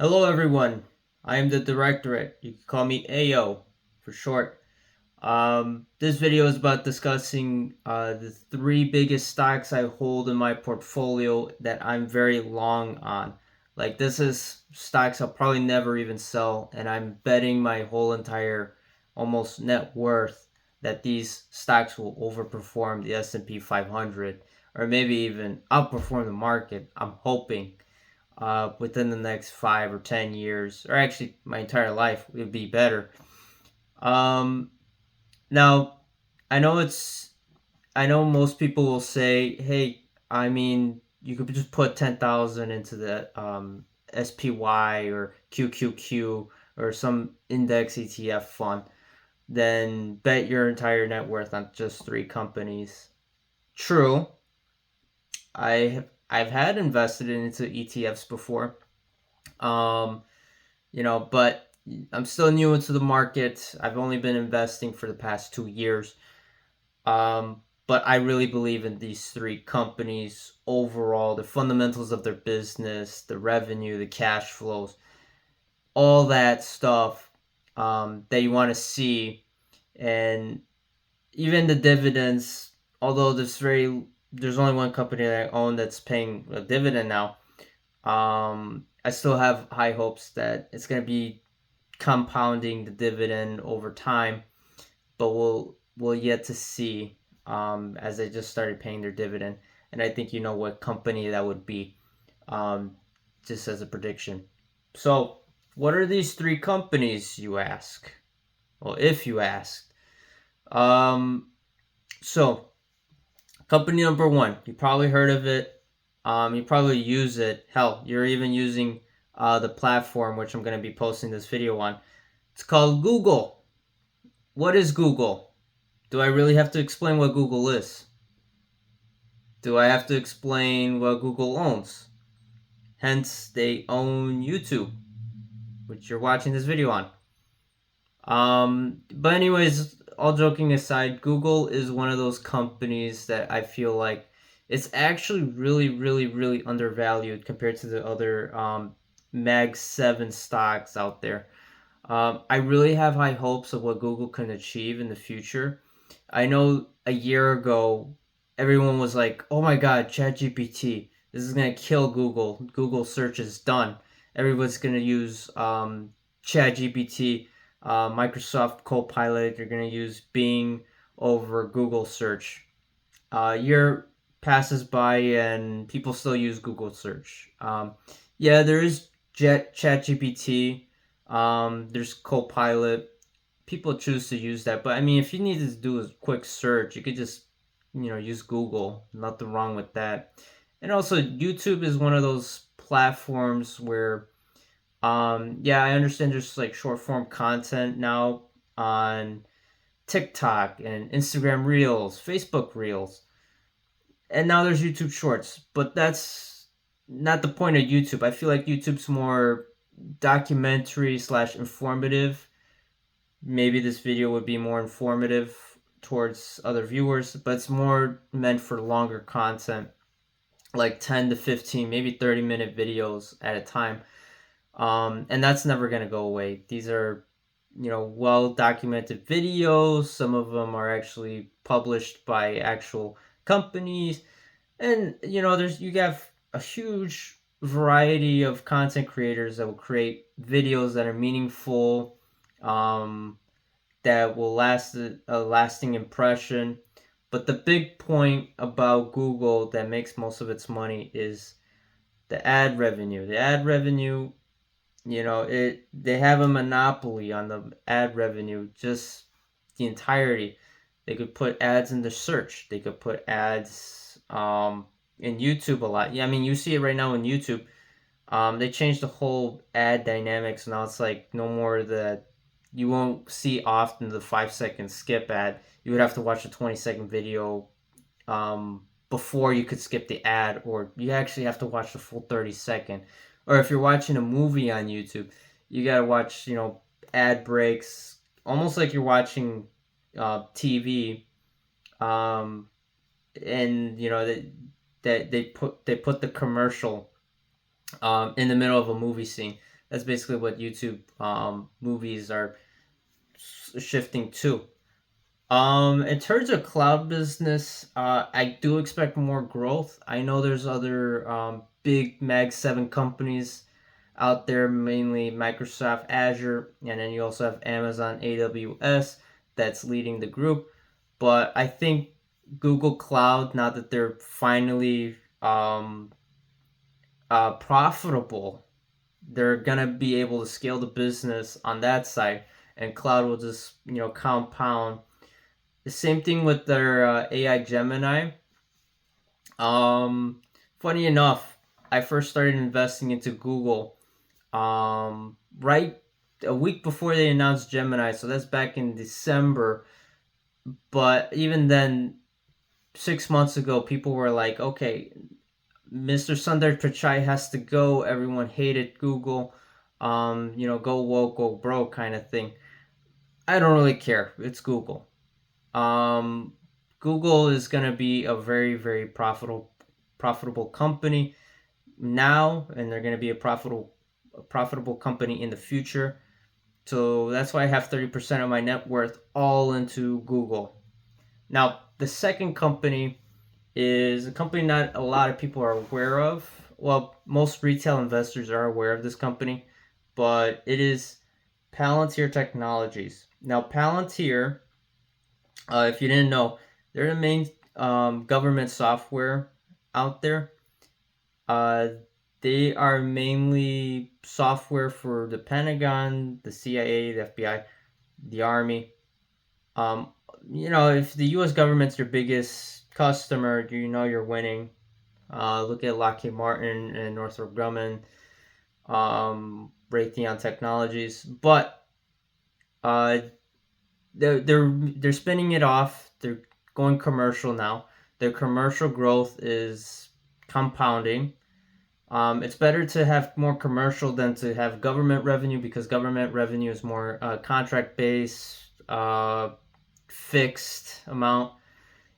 Hello, everyone. I am the Directorate. You can call me AO for short. This video is about discussing the three biggest stocks I hold in my portfolio that I'm very long on. Like, this is stocks I'll probably never even sell, and I'm betting my whole entire almost net worth that these stocks will overperform the S&P 500 or maybe even outperform the market. I'm hoping within the next 5 or 10 years, or actually my entire life, it would be better. Um, Now, I know it's, I know most people will say, hey, I mean, you could just put 10,000 into the SPY or QQQ or some index ETF fund, then bet your entire net worth on just three companies. True, I've had invested into ETFs before. Um, but I'm still new into the market. I've only been investing for the past 2 years. But I really believe in these three companies overall, the fundamentals of their business, the revenue, the cash flows, all that stuff that you want to see. And even the dividends, although there's only one company that I own that's paying a dividend now. I still have high hopes that it's going to be compounding the dividend over time, but we'll yet to see as they just started paying their dividend. And I think you know what company that would be, um, just as a prediction. So, what are these three companies, you ask? Well, if you ask. Um, so, company number one, you probably heard of it. You probably use it. Hell, you're even using the platform which I'm going to be posting this video on. It's called Google. What is Google? Do I really have to explain what Google is? Do I have to explain what Google owns? Hence, they own YouTube, which you're watching this video on. But anyways, all joking aside, Google is one of those companies that I feel like it's actually really, really, really undervalued compared to the other Mag 7 stocks out there. I really have high hopes of what Google can achieve in the future. I know a year ago, everyone was like, "Oh my God, ChatGPT! This is gonna kill Google. Google search is done. Everyone's gonna use ChatGPT, Microsoft Copilot. They're gonna use Bing over Google search." Year passes by and people still use Google search. Yeah, there is ChatGPT. There's Copilot. People choose to use that, but I mean, if you needed to do a quick search, you could just use Google. Nothing wrong with that. And also, YouTube is one of those platforms where yeah, I understand there's like short form content now on TikTok and Instagram Reels, Facebook Reels, and now there's YouTube Shorts. But that's not the point of YouTube. I feel like YouTube's more documentary slash informative. Maybe this video would be more informative towards other viewers, but it's more meant for longer content, like 10 to 15, maybe 30-minute videos at a time. And that's never going to go away. These are, well documented videos. Some of them are actually published by actual companies. And, you have a huge variety of content creators that will create videos that are meaningful, um, that will last a lasting impression. But the big point about Google that makes most of its money is the ad revenue. The ad revenue, they have a monopoly on the ad revenue, just the entirety. They could put ads in the search. They could put ads in YouTube a lot. Yeah, I mean, you see it right now in YouTube. They changed the whole ad dynamics. Now it's like no more the you won't see often the 5 second skip ad. You would have to watch a 20-second video before you could skip the ad, or you actually have to watch the full 30 second. Or if you're watching a movie on YouTube, you gotta watch ad breaks, almost like you're watching TV. Um, and that they put the commercial in the middle of a movie scene. That's basically what YouTube movies are shifting to. In terms of cloud business, I do expect more growth. I know there's other big Mag 7 companies out there, mainly Microsoft Azure, and then you also have Amazon AWS that's leading the group. But I think Google Cloud, now that they're finally profitable, they're gonna be able to scale the business on that side, and cloud will just compound. The same thing with their AI Gemini. Um, Funny enough, I first started investing into Google right a week before they announced Gemini, so that's back in December. But even then, 6 months ago, people were like, "Okay, Mr. Sundar Pichai has to go. Everyone hated Google. Go woke, go broke kind of thing." I don't really care. It's Google. Um, Google is going to be a very, very profitable company now, and they're going to be a profitable company in the future. So that's why I have 30% of my net worth all into Google. Now, the second company is a company not a lot of people are aware of. Well, most retail investors are aware of this company, but it is Palantir Technologies. Now, Palantir, if you didn't know, they're the main government software out there. Uh, they are mainly software for the Pentagon, the CIA, the FBI, the Army. Um, if the U.S. government's your biggest customer, you're winning. Look at Lockheed Martin and Northrop Grumman, Raytheon Technologies, but uh, they're spinning it off. They're going commercial now. Their commercial growth is compounding. It's better to have more commercial than to have government revenue, because government revenue is more contract based, fixed amount.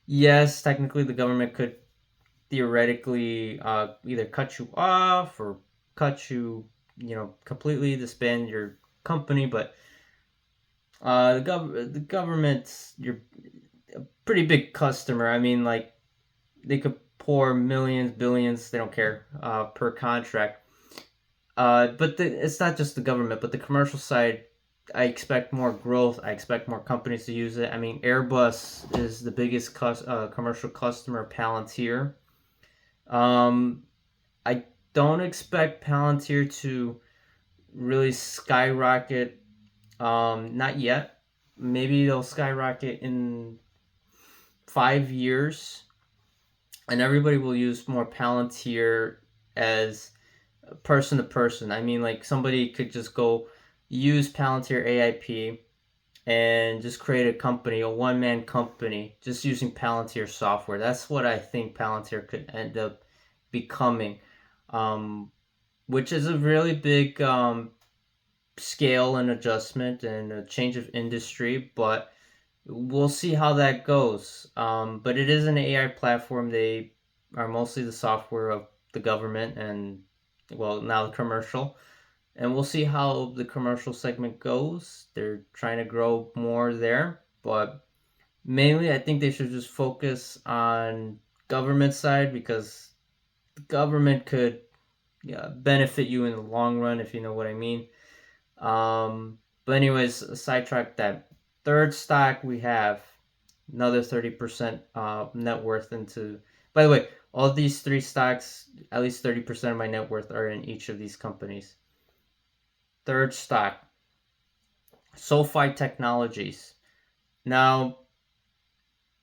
Yes, technically the government could theoretically either cut you off or cut you, completely disband your company, but the government's you're a pretty big customer. I mean, like, they could pour millions, billions, they don't care, per contract. But it's not just the government, but the commercial side. I expect more growth. I expect more companies to use it. I mean, Airbus is the biggest commercial customer of Palantir. Um, I don't expect Palantir to really skyrocket. Not yet. Maybe they'll skyrocket in 5 years, and everybody will use more Palantir as person to person. I mean, like, somebody could just go use Palantir AIP and just create a company, a one man company, just using Palantir software. That's what I think Palantir could end up becoming, um, which is a really big scale and adjustment and a change of industry, but we'll see how that goes. But it is an AI platform. They are mostly the software of the government and, well, now the commercial. And we'll see how the commercial segment goes. They're trying to grow more there, but mainly I think they should just focus on government side, because the government could, yeah, benefit you in the long run, if you know what I mean. But anyways, sidetrack that. Third stock we have another 30% net worth into. By the way, all these three stocks, at least 30% of my net worth are in each of these companies. Third stock, SoFi Technologies. Now,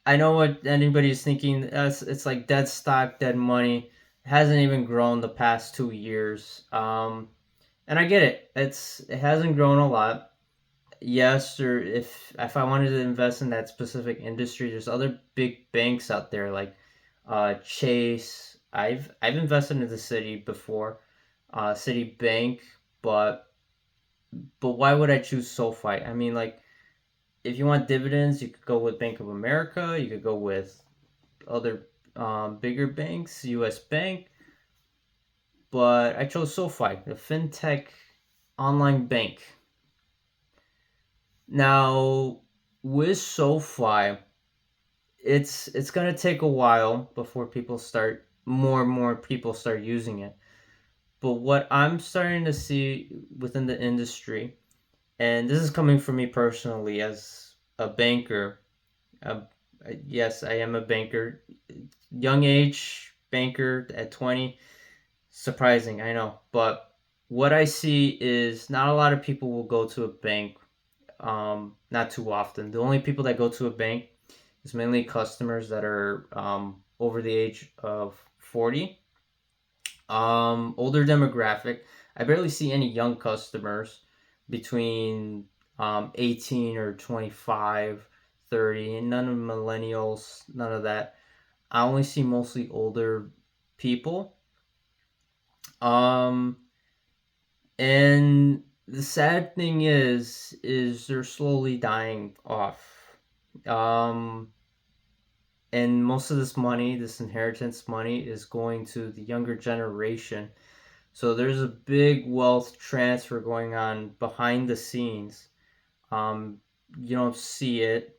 I know what anybody's thinking. It's like dead stock, dead money. It hasn't even grown the past 2 years. And I get it. It hasn't grown a lot. Yes, or if I wanted to invest in that specific industry, there's other big banks out there like Chase. I've invested in the City before, Citibank, but why would I choose SoFi? I mean, like, if you want dividends, you could go with Bank of America. You could go with other bigger banks, U.S. Bank. But I chose SoFi, the fintech online bank. Now, with SoFi, it's gonna take a while before people start more and more people start using it. But what I'm starting to see within the industry, and this is coming from me personally as a banker. Uh, yes, I am a banker. Young age banker at 20. Surprising, I know. But what I see is not a lot of people will go to a bank, not too often. The only people that go to a bank is mainly customers that are over the age of 40. Older demographic. I barely see any young customers between 18 or 25, 30, and none of millennials, none of that. I only see mostly older people. Um, and the sad thing is they're slowly dying off. Um, and most of this money, this inheritance money, is going to the younger generation. So there's a big wealth transfer going on behind the scenes. Um, you don't see it,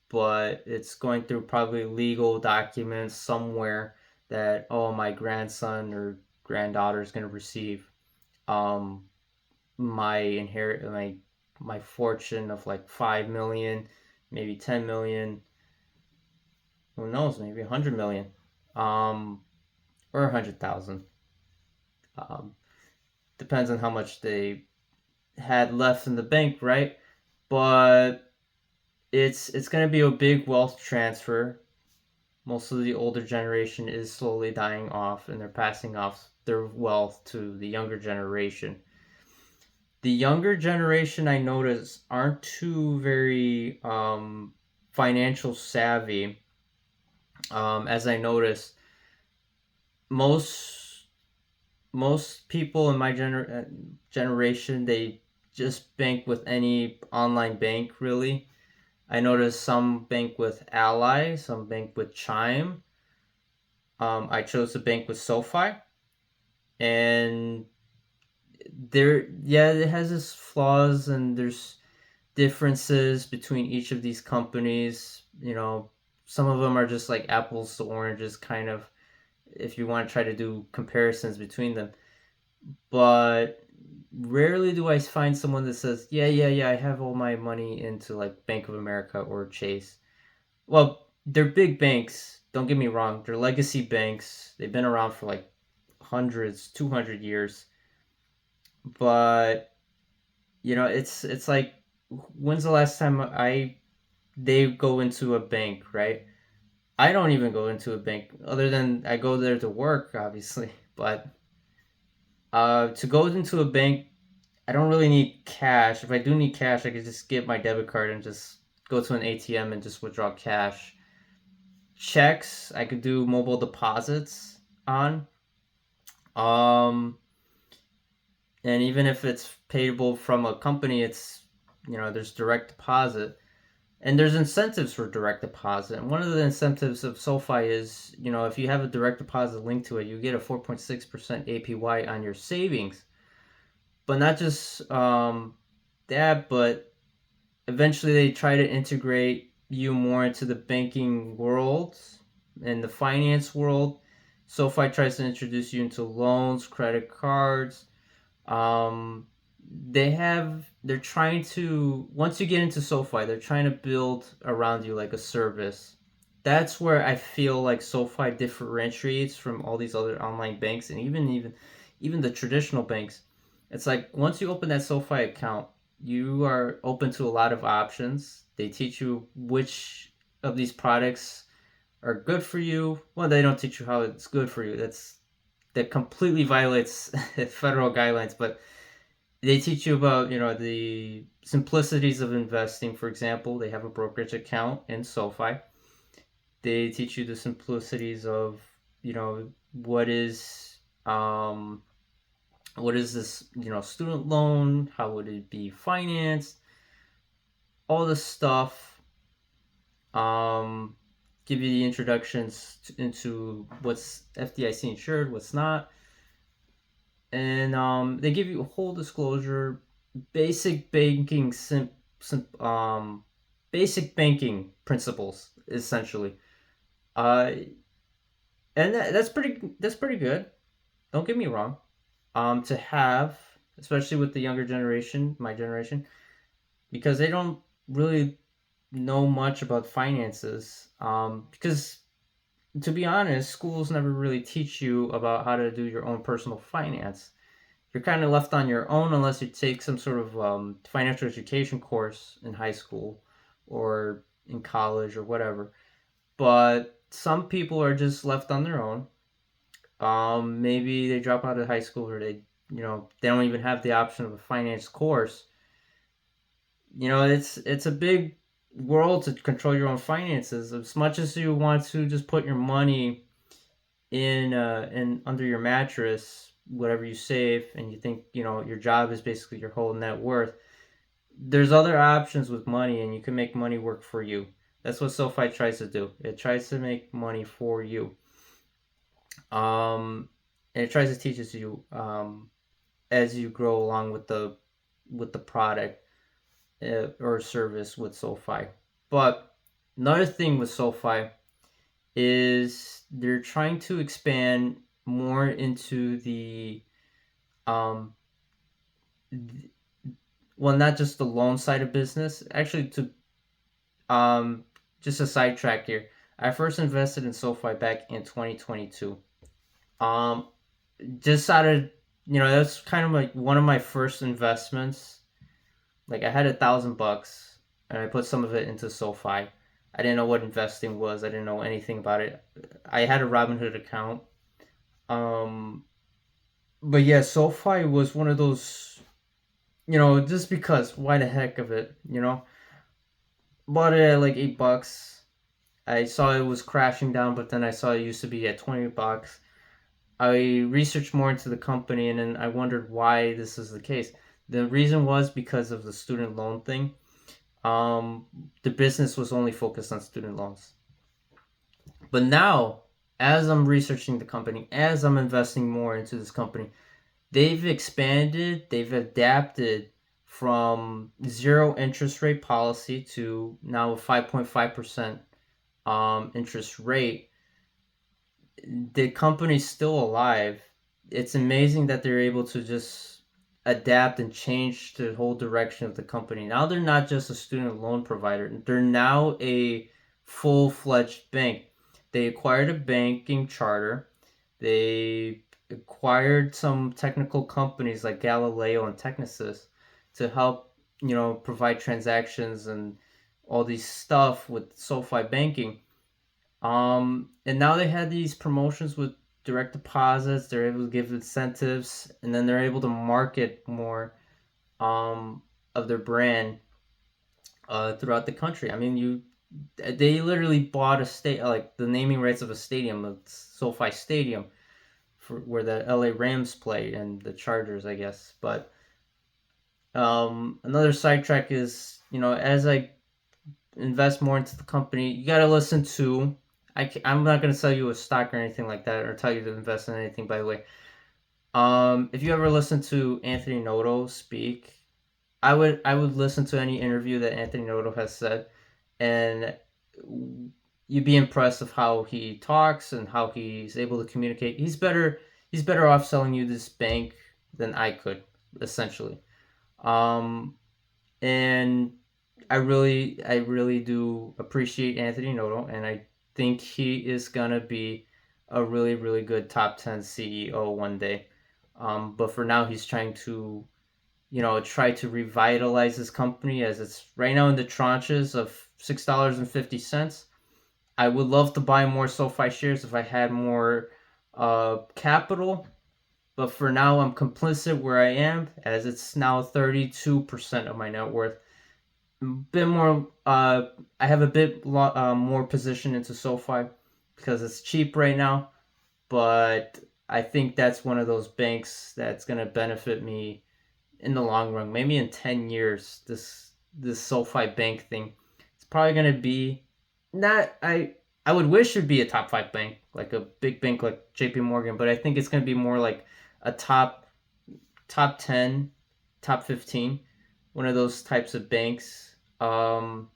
but it's going through probably legal documents somewhere that, oh, my grandson or granddaughter is going to receive um, my fortune of like 5 million, maybe 10 million, who knows, maybe 100 million, um, or 100,000. Um, Depends on how much they had left in the bank, right? But it's going to be a big wealth transfer. Most of the older generation is slowly dying off, and they're passing off their wealth to the younger generation. The younger generation, I notice, aren't too very financial savvy. As I noticed, most most people in my generation, they just bank with any online bank, really. I noticed some bank with Ally, some bank with Chime. I chose to bank with SoFi, and yeah, it has its flaws, and there's differences between each of these companies. Some of them are just like apples to oranges, kind of, if you want to try to do comparisons between them. But rarely do I find someone that says, "Yeah, yeah, yeah, I have all my money into like Bank of America or Chase." Well, they're big banks. Don't get me wrong. They're legacy banks. They've been around for like hundreds, 200 years. But it's like, when's the last time they go into a bank, right? I don't even go into a bank other than I go there to work, obviously. But to go into a bank, I don't really need cash. If I do need cash, I could just get my debit card and just go to an ATM and just withdraw cash. Checks, I could do mobile deposits on. Um, and even if it's payable from a company, it's, there's direct deposit. And there's incentives for direct deposit. And one of the incentives of SoFi is, if you have a direct deposit linked to it, you get a 4.6% APY on your savings. But not just that, but eventually they try to integrate you more into the banking world and the finance world. SoFi tries to introduce you into loans, credit cards. Um, they're trying to, once you get into SoFi, they're trying to build around you like a service. That's where I feel like SoFi differentiates from all these other online banks, and even the traditional banks. It's like once you open that SoFi account, you are open to a lot of options. They teach you which of these products are good for you. Well, they don't teach you how it's good for you. That completely violates federal guidelines, but they teach you about, the simplicities of investing. For example, they have a brokerage account in SoFi. They teach you the simplicities of, what is um what is this, student loan, how would it be financed, all this stuff. um Give you the introductions into what's FDIC insured, what's not. and they give you a whole disclosure, basic banking sim, basic banking principles essentially. Uh, and that's pretty good. Don't get me wrong. To have, especially with the younger generation, my generation, because they don't really know much about finances. Because to be honest, schools never really teach you about how to do your own personal finance. You're kind of left on your own unless you take some sort of financial education course in high school or in college or whatever. But some people are just left on their own. Maybe they drop out of high school or they don't even have the option of a finance course. It's a big world to control your own finances. As much as you want to just put your money in under your mattress, whatever you save, and you think your job is basically your whole net worth. There's other options with money, and you can make money work for you. That's what SoFi tries to do. It tries to make money for you. And it tries to teach you as you grow along with the product or service with SoFi. But another thing with SoFi is they're trying to expand more into um, well, not just the loan side of business. Actually, to um, just a sidetrack here. I first invested in SoFi back in 2022. Um, just out of that's kind of like one of my first investments. Like I had $1,000 and I put some of it into SoFi. I didn't know what investing was. I didn't know anything about it. I had a Robinhood account. Um, but yeah, SoFi was one of those, just because why the heck of it. Bought it at like $8. I saw it was crashing down, but then I saw it used to be at $20. I researched more into the company and then I wondered why this is the case. The reason was because of the student loan thing. Um, the business was only focused on student loans. But now, as I'm researching the company, as I'm investing more into this company, they've expanded, they've adapted from zero interest rate policy to now a 5.5% interest rate. The company's still alive. It's amazing that they're able to just adapt and change the whole direction of the company. Now they're not just a student loan provider, they're now a full fledged bank. They acquired a banking charter, they acquired some technical companies like Galileo and Technisys to help, provide transactions and all these stuff with SoFi banking. And now they had these promotions with direct deposits. They're able to give incentives, and then they're able to market more of their brand throughout the country. I mean, they literally bought a state like the naming rights of a stadium, of SoFi Stadium, for where the LA Rams play and the Chargers, I guess. But another sidetrack is as I invest more into the company, you got to listen to. I'm not going to sell you a stock or anything like that or tell you to invest in anything, by the way. If you ever listen to Anthony Noto speak, I would listen to any interview that Anthony Noto has said, and you'd be impressed of how he talks and how he's able to communicate. He's better off selling you this bank than I could, essentially. Um, and I really do appreciate Anthony Noto, and I think he is gonna be a really, really good top 10 CEO one day. But for now, he's trying to, try to revitalize his company as it's right now in the tranches of $6.50. I would love to buy more SoFi shares if I had more capital, but for now, I'm complicit where I am, as it's now 32% of my net worth. Bit more. I have a bit more position into SoFi because it's cheap right now, but I think that's one of those banks that's gonna benefit me in the long run. Maybe in 10 years, this SoFi bank thing, it's probably gonna be not. I would wish it'd be a top 5 bank, like a big bank like J.P. Morgan, but I think it's gonna be more like a top top 10, top 15, one of those types of banks. But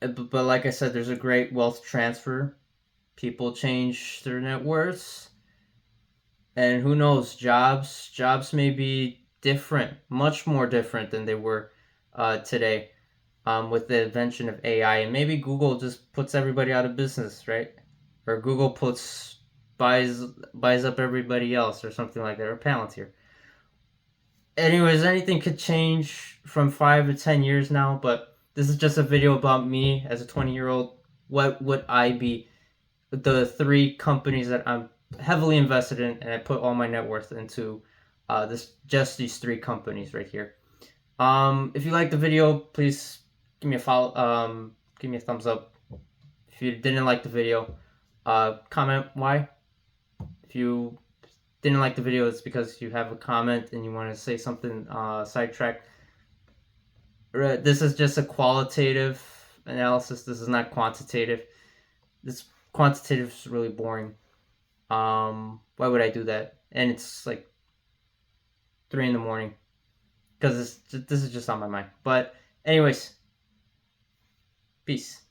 like I said, there's a great wealth transfer. People change their net worths, and who knows, jobs may be different, much more different than they were today, with the invention of AI. And maybe Google just puts everybody out of business, right? Or Google puts buys buys up everybody else, or something like that, or Palantir. Anyways, anything could change from 5 to 10 years now, but this is just a video about me as a 20-year-old. What would I be? The three companies that I'm heavily invested in, and I put all my net worth into these three companies right here. If you like the video, please give me a follow. Give me a thumbs up. If you didn't like the video, comment why. If you didn't like the video, it's because you have a comment and you want to say something sidetracked. This is just a qualitative analysis. This is not quantitative. This quantitative is really boring. Why would I do that? And it's like 3 in the morning because this is just on my mind. But anyways, peace.